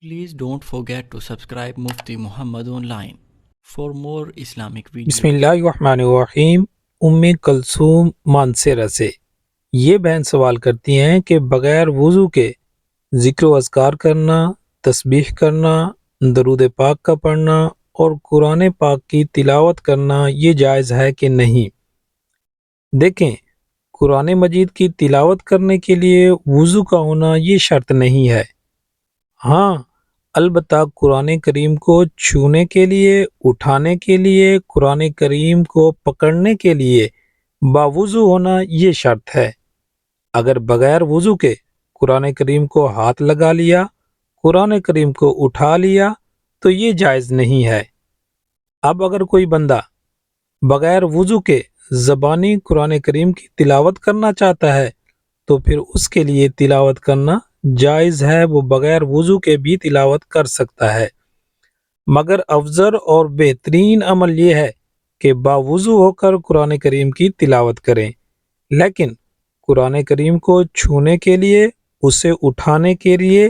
Please don't forget to subscribe Mufti Muhammad Online for more Islamic videos. بسم اللہ الرحمن الرحیم۔ کلثوم مانسیرہ سے یہ بہن سوال کرتی ہیں کہ بغیر وضو کے ذکر و اذکار کرنا، تسبیح کرنا، درود پاک کا پڑھنا اور قرآن پاک کی تلاوت کرنا یہ جائز ہے کہ نہیں؟ دیکھیں، قرآن مجید کی تلاوت کرنے کے لیے وضو کا ہونا یہ شرط نہیں ہے۔ ہاں، البتہ قرآن کریم کو چھونے کے لیے، اٹھانے کے لیے، قرآن کریم کو پکڑنے کے لیے باوضو ہونا یہ شرط ہے۔ اگر بغیر وضو کے قرآن کریم کو ہاتھ لگا لیا، قرآن کریم کو اٹھا لیا تو یہ جائز نہیں ہے۔ اب اگر کوئی بندہ بغیر وضو کے زبانی قرآن کریم کی تلاوت کرنا چاہتا ہے تو پھر اس کے لیے تلاوت کرنا جائز ہے، وہ بغیر وضو کے بھی تلاوت کر سکتا ہے، مگر افضل اور بہترین عمل یہ ہے کہ باوضو ہو کر قرآن کریم کی تلاوت کریں، لیکن قرآن کریم کو چھونے کے لیے، اسے اٹھانے کے لیے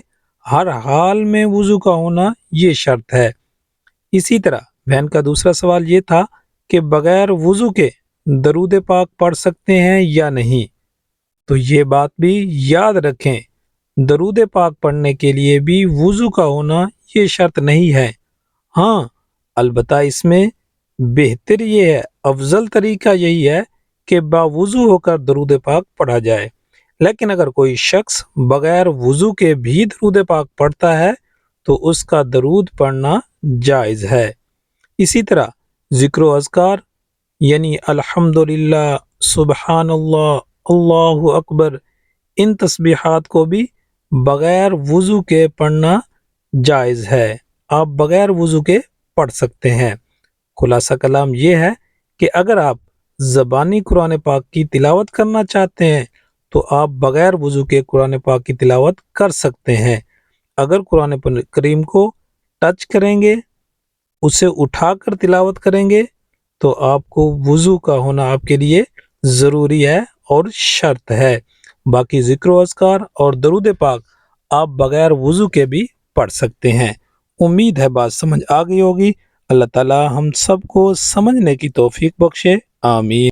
ہر حال میں وضو کا ہونا یہ شرط ہے۔ اسی طرح بہن کا دوسرا سوال یہ تھا کہ بغیر وضو کے درود پاک پڑھ سکتے ہیں یا نہیں؟ تو یہ بات بھی یاد رکھیں، درود پاک پڑھنے کے لیے بھی وضو کا ہونا یہ شرط نہیں ہے۔ ہاں، البتہ اس میں بہتر یہ ہے، افضل طریقہ یہی ہے کہ باوضو ہو کر درود پاک پڑھا جائے، لیکن اگر کوئی شخص بغیر وضو کے بھی درود پاک پڑھتا ہے تو اس کا درود پڑھنا جائز ہے۔ اسی طرح ذکر و اذکار یعنی الحمدللہ، سبحان اللہ، اللہ اکبر، ان تسبیحات کو بھی بغیر وضو کے پڑھنا جائز ہے، آپ بغیر وضو کے پڑھ سکتے ہیں۔ خلاصہ کلام یہ ہے کہ اگر آپ زبانی قرآن پاک کی تلاوت کرنا چاہتے ہیں تو آپ بغیر وضو کے قرآن پاک کی تلاوت کر سکتے ہیں۔ اگر قرآن کریم کو ٹچ کریں گے، اسے اٹھا کر تلاوت کریں گے تو آپ کو وضو کا ہونا آپ کے لیے ضروری ہے اور شرط ہے۔ باقی ذکر و اذکار اور درود پاک آپ بغیر وضو کے بھی پڑھ سکتے ہیں۔ امید ہے بات سمجھ آ گئی ہوگی۔ اللہ تعالی ہم سب کو سمجھنے کی توفیق بخشے، آمین۔